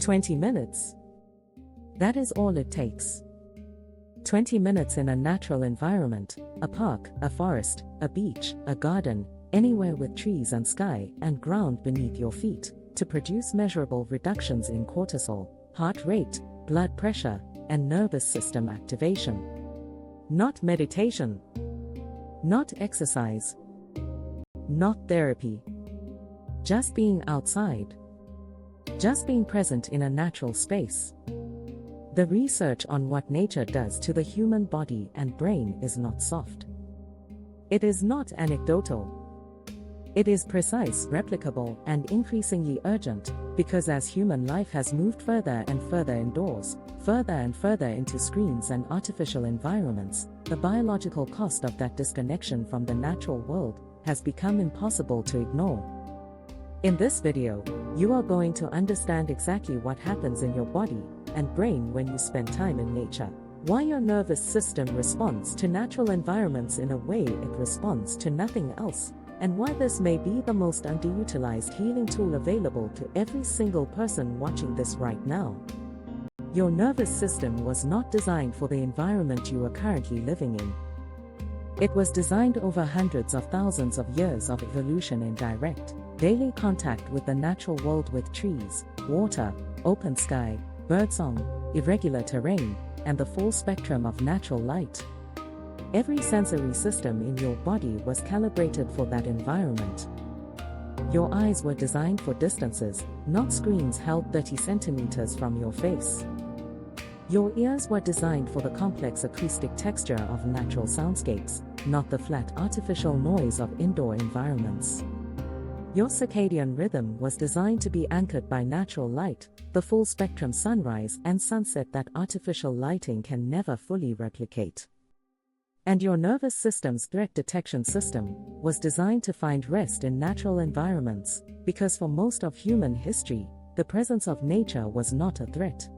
20 minutes. That is all it takes. 20 minutes in a natural environment, a park, a forest, a beach, a garden, anywhere with trees and sky and ground beneath your feet, to produce measurable reductions in cortisol, heart rate, blood pressure, and nervous system activation. Not meditation. Not exercise. Not therapy. Just being outside. Just being present in a natural space. The research on what nature does to the human body and brain is not soft. It is not anecdotal. It is precise, replicable, and increasingly urgent, because as human life has moved further and further indoors, further and further into screens and artificial environments, the biological cost of that disconnection from the natural world has become impossible to ignore. In this video, you are going to understand exactly what happens in your body and brain when you spend time in nature, why your nervous system responds to natural environments in a way it responds to nothing else, and why this may be the most underutilized healing tool available to every single person watching this right now. Your nervous system was not designed for the environment you are currently living in. It was designed over hundreds of thousands of years of evolution in direct, daily contact with the natural world, with trees, water, open sky, birdsong, irregular terrain, and the full spectrum of natural light. Every sensory system in your body was calibrated for that environment. Your eyes were designed for distances, not screens held 30 centimeters from your face. Your ears were designed for the complex acoustic texture of natural soundscapes, not the flat artificial noise of indoor environments. Your circadian rhythm was designed to be anchored by natural light, the full spectrum sunrise and sunset that artificial lighting can never fully replicate. And your nervous system's threat detection system was designed to find rest in natural environments, because for most of human history, the presence of nature was not a threat.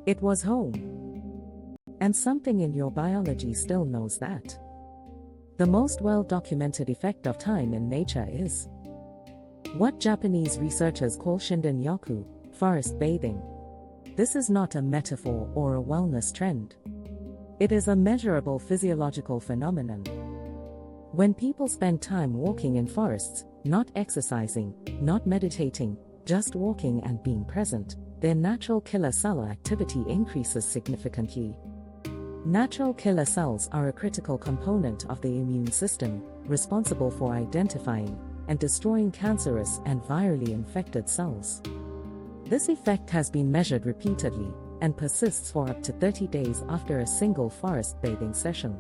It was home. And something in your biology still knows that. The most well-documented effect of time in nature is what Japanese researchers call Shinrin-Yoku, forest bathing. This is not a metaphor or a wellness trend. It is a measurable physiological phenomenon. When people spend time walking in forests, not exercising, not meditating, just walking and being present, their natural killer cell activity increases significantly. Natural killer cells are a critical component of the immune system, responsible for identifying and destroying cancerous and virally infected cells. This effect has been measured repeatedly and persists for up to 30 days after a single forest bathing session.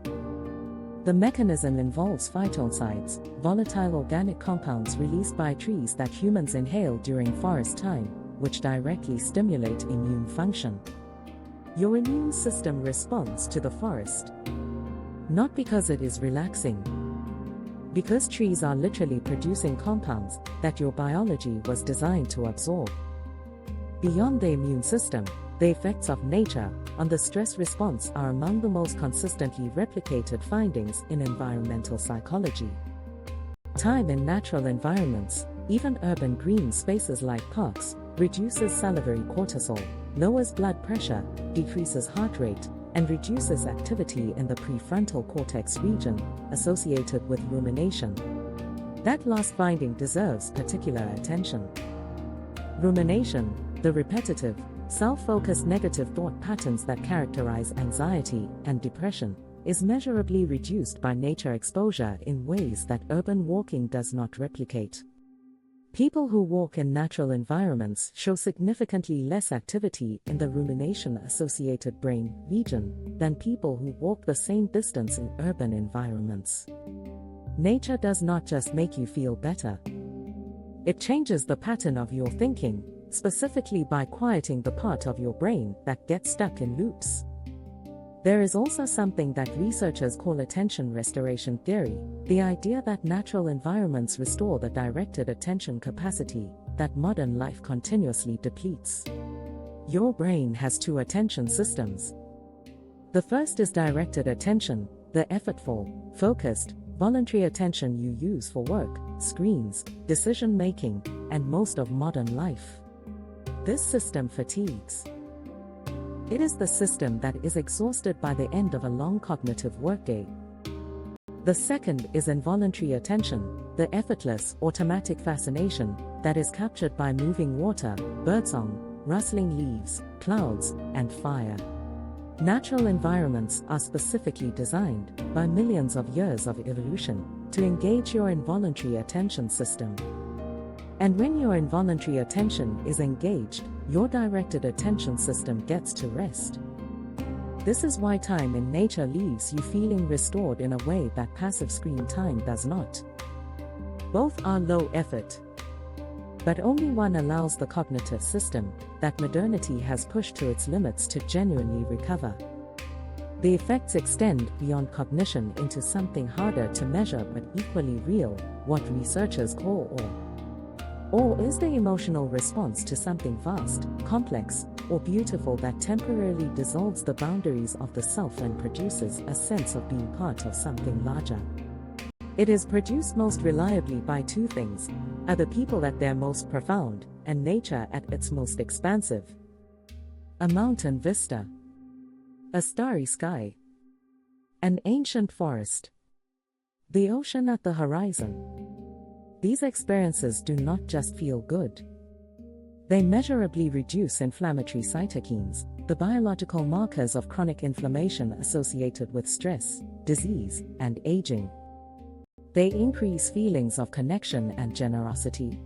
The mechanism involves phytoncides, volatile organic compounds released by trees that humans inhale during forest time, which directly stimulate immune function. Your immune system responds to the forest. Not because it is relaxing, because trees are literally producing compounds that your biology was designed to absorb. Beyond the immune system, the effects of nature on the stress response are among the most consistently replicated findings in environmental psychology. Time in natural environments, even urban green spaces like parks, reduces salivary cortisol, lowers blood pressure, decreases heart rate, and reduces activity in the prefrontal cortex region, associated with rumination. That last finding deserves particular attention. Rumination, the repetitive, self-focused negative thought patterns that characterize anxiety and depression, is measurably reduced by nature exposure in ways that urban walking does not replicate. People who walk in natural environments show significantly less activity in the rumination-associated brain region than people who walk the same distance in urban environments. Nature does not just make you feel better. It changes the pattern of your thinking, specifically by quieting the part of your brain that gets stuck in loops. There is also something that researchers call attention restoration theory, the idea that natural environments restore the directed attention capacity that modern life continuously depletes. Your brain has two attention systems. The first is directed attention, the effortful, focused, voluntary attention you use for work, screens, decision-making, and most of modern life. This system fatigues. It is the system that is exhausted by the end of a long cognitive workday. The second is involuntary attention, the effortless, automatic fascination that is captured by moving water, birdsong, rustling leaves, clouds, and fire. Natural environments are specifically designed, by millions of years of evolution, to engage your involuntary attention system. And when your involuntary attention is engaged, your directed attention system gets to rest. This is why time in nature leaves you feeling restored in a way that passive screen time does not. Both are low effort. But only one allows the cognitive system that modernity has pushed to its limits to genuinely recover. The effects extend beyond cognition into something harder to measure but equally real, what researchers call awe. Awe is the emotional response to something vast, complex, or beautiful that temporarily dissolves the boundaries of the self and produces a sense of being part of something larger. It is produced most reliably by two things: other people at their most profound, and nature at its most expansive. A mountain vista, a starry sky, an ancient forest, the ocean at the horizon. These experiences do not just feel good. They measurably reduce inflammatory cytokines, the biological markers of chronic inflammation associated with stress, disease, and aging. They increase feelings of connection and generosity.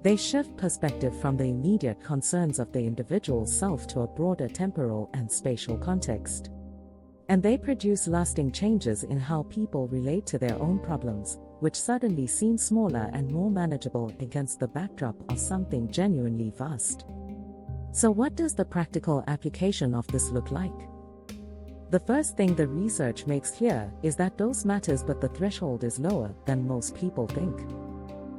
They shift perspective from the immediate concerns of the individual's self to a broader temporal and spatial context. And they produce lasting changes in how people relate to their own problems, which suddenly seem smaller and more manageable against the backdrop of something genuinely vast. So what does the practical application of this look like? The first thing the research makes clear is that dose matters, but the threshold is lower than most people think.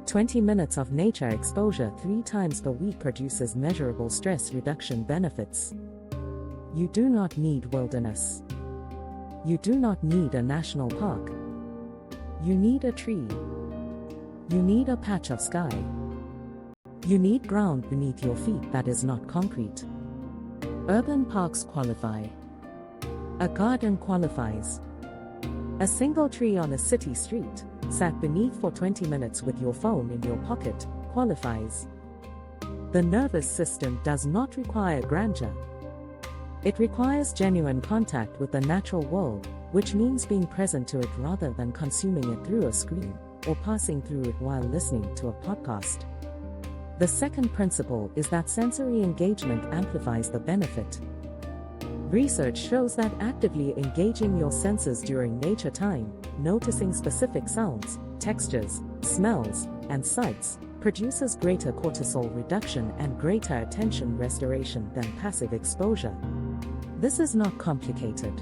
20 minutes of nature exposure 3 times per week produces measurable stress reduction benefits. You do not need wilderness. You do not need a national park. You need a tree. You need a patch of sky. You need ground beneath your feet that is not concrete. Urban parks qualify. A garden qualifies. A single tree on a city street, sat beneath for 20 minutes with your phone in your pocket, qualifies. The nervous system does not require grandeur. It requires genuine contact with the natural world, which means being present to it rather than consuming it through a screen, or passing through it while listening to a podcast. The second principle is that sensory engagement amplifies the benefit. Research shows that actively engaging your senses during nature time, noticing specific sounds, textures, smells, and sights, produces greater cortisol reduction and greater attention restoration than passive exposure. This is not complicated.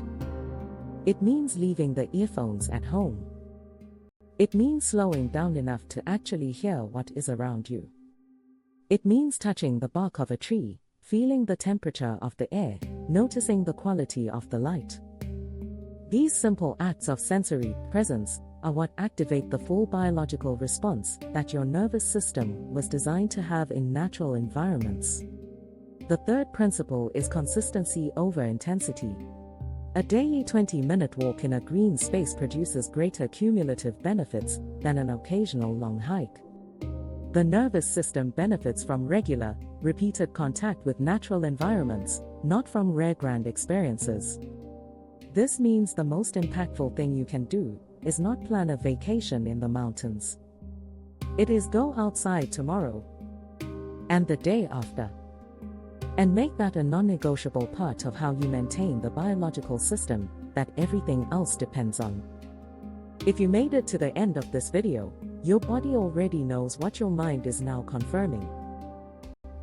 It means leaving the earphones at home. It means slowing down enough to actually hear what is around you. It means touching the bark of a tree, feeling the temperature of the air, noticing the quality of the light. These simple acts of sensory presence are what activate the full biological response that your nervous system was designed to have in natural environments. The third principle is consistency over intensity. A daily 20-minute walk in a green space produces greater cumulative benefits than an occasional long hike. The nervous system benefits from regular, repeated contact with natural environments, not from rare grand experiences. This means the most impactful thing you can do is not plan a vacation in the mountains. It is go outside tomorrow and the day after, and make that a non-negotiable part of how you maintain the biological system that everything else depends on. If you made it to the end of this video, your body already knows what your mind is now confirming.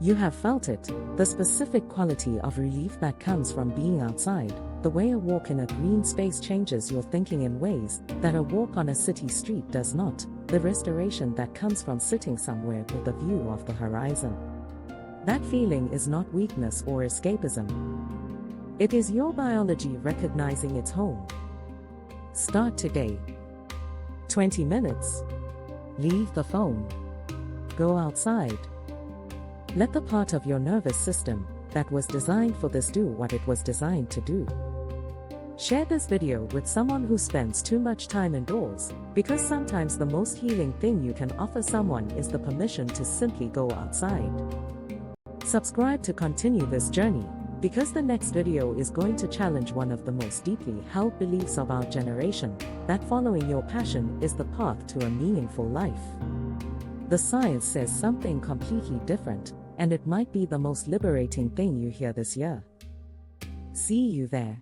You have felt it, the specific quality of relief that comes from being outside, the way a walk in a green space changes your thinking in ways that a walk on a city street does not, the restoration that comes from sitting somewhere with a view of the horizon. That feeling is not weakness or escapism. It is your biology recognizing its home. Start today. 20 minutes. Leave the phone. Go outside. Let the part of your nervous system that was designed for this do what it was designed to do. Share this video with someone who spends too much time indoors, because sometimes the most healing thing you can offer someone is the permission to simply go outside. Subscribe to continue this journey, because the next video is going to challenge one of the most deeply held beliefs of our generation, that following your passion is the path to a meaningful life. The science says something completely different, and it might be the most liberating thing you hear this year. See you there.